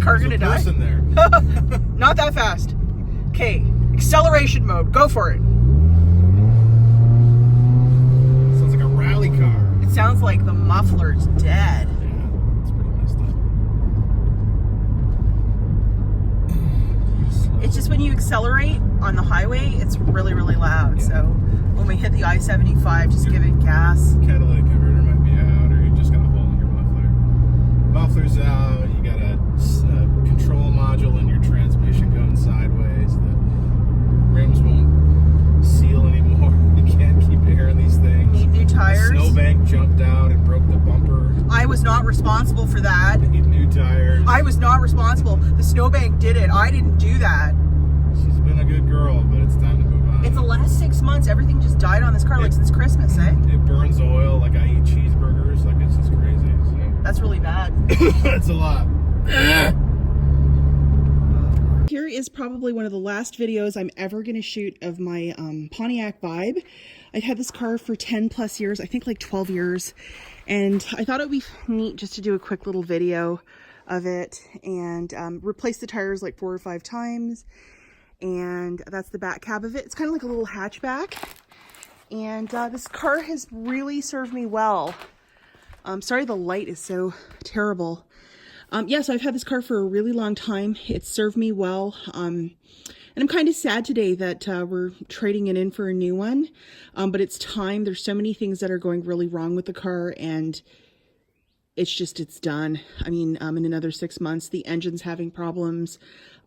car gonna die? There's a person there. Not that fast. Okay, acceleration mode. Go for it. Sounds like a rally car. It sounds like the muffler's dead. Yeah, it's pretty messed up. It's just when you accelerate on the highway, it's really, really loud. Yeah. So when we hit the I-75, just give it gas. Catalytic converter might be out, or you just got a hole in your muffler. Muffler's out. You got a control module in your transmission going sideways. The rims won't seal anymore. You can't keep air in these things. Need new tires. The snowbank jumped out and broke the bumper. I was not responsible for that. Need new tires. I was not responsible. The snowbank did it. I didn't do that. She's been a good girl, but it's time to move on. It's the last 6 months. Everything just died on this car, like since Christmas, eh? It burns oil. Like I eat cheeseburgers. Like it's just crazy. So. That's really bad. That's a lot. Here is probably one of the last videos I'm ever going to shoot of my Pontiac Vibe. I've had this car for 10 plus years, I think like 12 years. And I thought it would be neat just to do a quick little video of it and replace the tires like 4 or 5 times. And that's the back cab of it. It's kind of like a little hatchback. And this car has really served me well. Sorry the light is so terrible. Yeah, so I've had this car for a really long time. It's served me well. And I'm kind of sad today that we're trading it in for a new one. But it's time. There's so many things that are going really wrong with the car, and it's done. I mean, in another 6 months, the engine's having problems.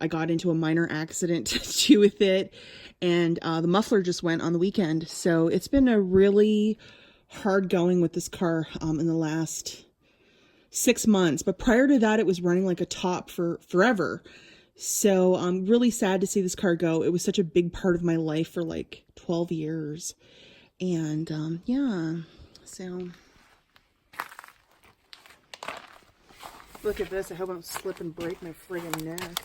I got into a minor accident too with it, and the muffler just went on the weekend. So it's been a really hard going with this car in the last 6 months. But prior to that, it was running like a top for forever. So I'm really sad to see this car go. It was such a big part of my life for like 12 years. And yeah, so look at this. I hope I don't slip and break my friggin' neck.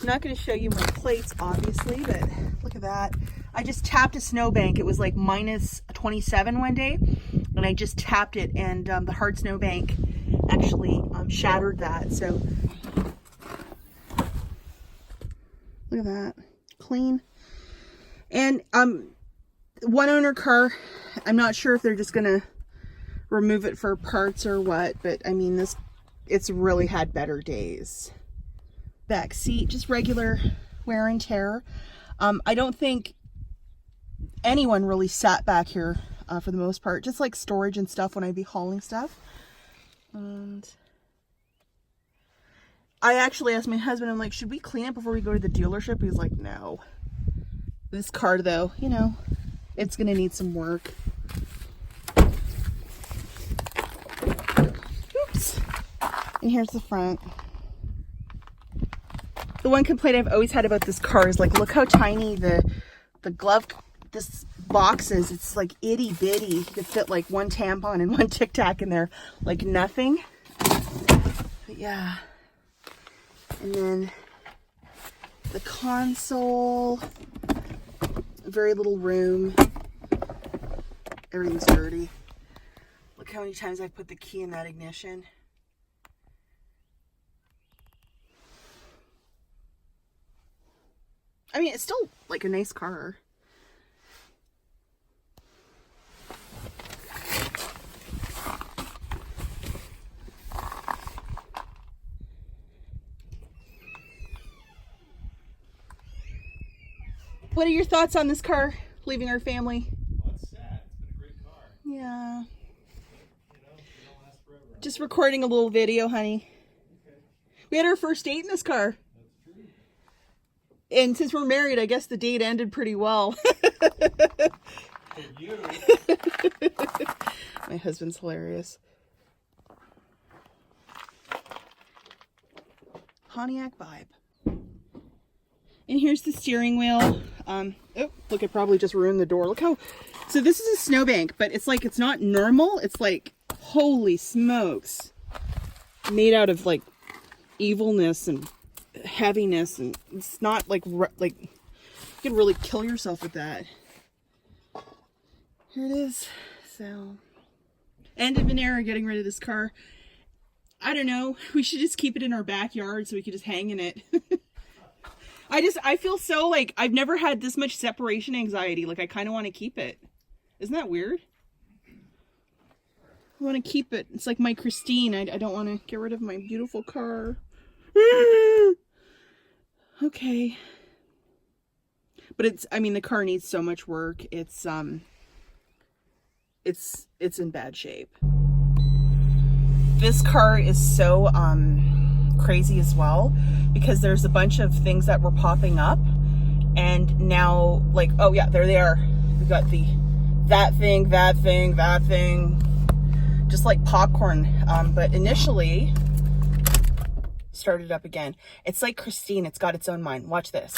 I'm not going to show you my plates, obviously, but look at that. I just tapped a snowbank. It was like minus 27 one day, and I just tapped it, and the hard snowbank actually shattered that. So look at that, clean. And one owner car, I'm not sure if they're just gonna remove it for parts or what, but I mean, it's really had better days. Back seat, just regular wear and tear. I don't think anyone really sat back here for the most part, just like storage and stuff when I'd be hauling stuff. And I actually asked my husband, I'm like, should we clean it before we go to the dealership? He's like, no. This car though, you know, it's gonna need some work. Oops. And here's the front. The one complaint I've always had about this car is like, look how tiny the glove, this box is. It's like itty bitty. You could fit like one tampon and one Tic Tac in there, like nothing. But yeah. And then the console, very little room. Everything's dirty. Look how many times I've put the key in that ignition. I mean, it's still like a nice car. What are your thoughts on this car leaving our family? Oh, it's sad. It's been a great car. Yeah. You know, it don't last forever. Just recording a little video, honey. Okay. We had our first date in this car. That's true. And since we're married, I guess the date ended pretty well. For you. My husband's hilarious. Pontiac Vibe. And here's the steering wheel. Oh, look, I probably just ruined the door. Look how, so this is a snowbank, but it's like, it's not normal. It's like, holy smokes. Made out of like evilness and heaviness, and it's not like you could really kill yourself with that. Here it is. So, end of an era getting rid of this car. I don't know. We should just keep it in our backyard so we could just hang in it. I feel so like I've never had this much separation anxiety. Like I kind of want to keep it. Isn't that weird? I want to keep it. It's like my Christine. I don't want to get rid of my beautiful car. Okay. But I mean, the car needs so much work. It's in bad shape. This car is so crazy as well because there's a bunch of things that were popping up, and now, like, oh yeah, there they are. We got that thing, just like popcorn. But initially started up again. It's like Christine. It's got its own mind. Watch this.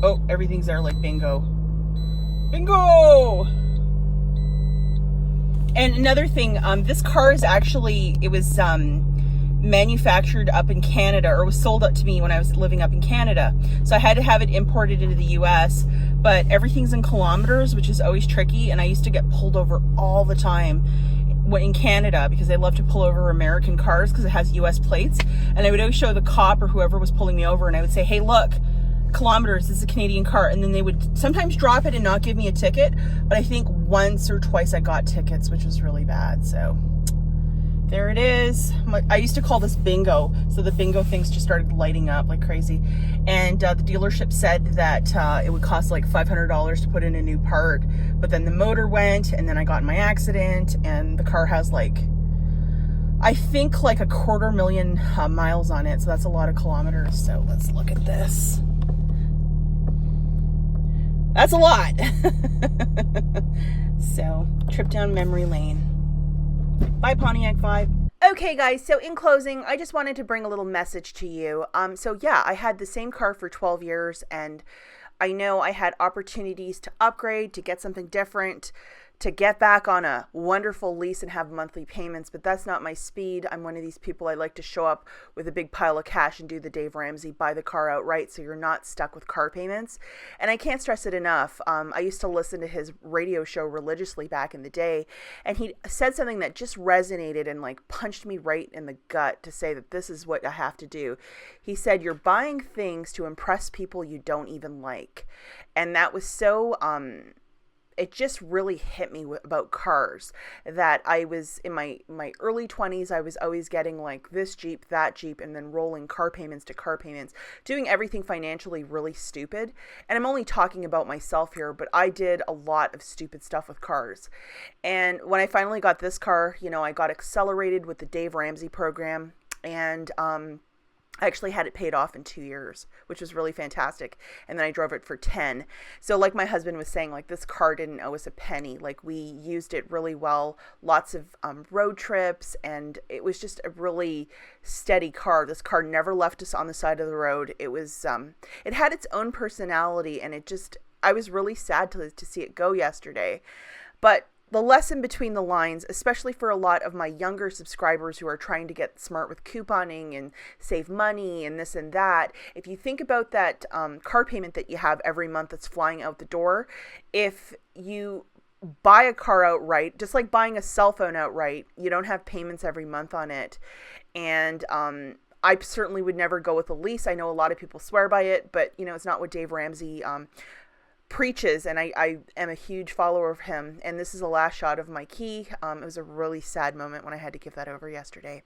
Oh, everything's there like bingo. Bingo! And another thing, this car is actually, it was manufactured up in Canada, or was sold up to me when I was living up in Canada. So I had to have it imported into the US, but everything's in kilometers, which is always tricky. And I used to get pulled over all the time in Canada because they love to pull over American cars because it has US plates. And I would always show the cop or whoever was pulling me over, and I would say, hey, look, kilometers, this is a Canadian car. And then they would sometimes drop it and not give me a ticket, but I think once or twice I got tickets, which was really bad. So there it is. I used to call this bingo, so the bingo things just started lighting up like crazy. And the dealership said that it would cost like $500 to put in a new part, but then the motor went, and then I got in my accident, and the car has like, I think like 250,000 miles on it, so that's a lot of kilometers. So let's look at this. That's a lot. So, trip down memory lane. Bye, Pontiac Vibe. Okay, guys, so in closing, I just wanted to bring a little message to you. So yeah, I had the same car for 12 years, and I know I had opportunities to upgrade, to get something different, to get back on a wonderful lease and have monthly payments, but that's not my speed. I'm one of these people, I like to show up with a big pile of cash and do the Dave Ramsey, buy the car outright so you're not stuck with car payments. And I can't stress it enough. I used to listen to his radio show religiously back in the day, and he said something that just resonated and like punched me right in the gut to say that this is what I have to do. He said, you're buying things to impress people you don't even like. And that was so, it just really hit me about cars, that I was in my early 20s. I was always getting like this Jeep, that Jeep, and then rolling car payments to car payments, doing everything financially really stupid. And I'm only talking about myself here, but I did a lot of stupid stuff with cars. And when I finally got this car, you know, I got accelerated with the Dave Ramsey program, and I actually had it paid off in 2 years, which was really fantastic. And then I drove it for 10. So like my husband was saying, like this car didn't owe us a penny. Like we used it really well, lots of road trips, and it was just a really steady car. This car never left us on the side of the road. It was, it had its own personality, and I was really sad to see it go yesterday. But the lesson between the lines, especially for a lot of my younger subscribers who are trying to get smart with couponing and save money and this and that, if you think about that car payment that you have every month that's flying out the door, if you buy a car outright, just like buying a cell phone outright, you don't have payments every month on it. And I certainly would never go with a lease. I know a lot of people swear by it, but you know, it's not what Dave Ramsey preaches, and I am a huge follower of him. And this is the last shot of my key. It was a really sad moment when I had to give that over yesterday.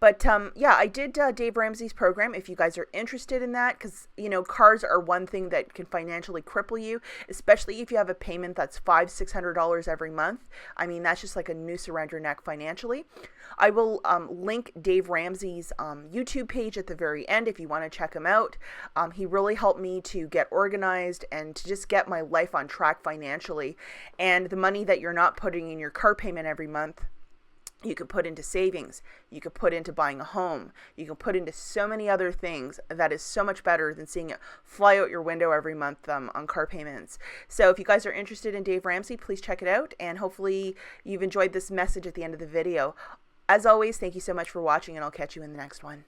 But yeah, I did Dave Ramsey's program if you guys are interested in that, because you know, cars are one thing that can financially cripple you, especially if you have a payment that's $500-600 every month. I mean, that's just like a noose around your neck financially. I will link Dave Ramsey's YouTube page at the very end if you want to check him out. He really helped me to get organized and to just get my life on track financially. And the money that you're not putting in your car payment every month, you could put into savings. You could put into buying a home. You can put into so many other things that is so much better than seeing it fly out your window every month on car payments. So if you guys are interested in Dave Ramsey, please check it out. And hopefully you've enjoyed this message at the end of the video. As always, thank you so much for watching, and I'll catch you in the next one.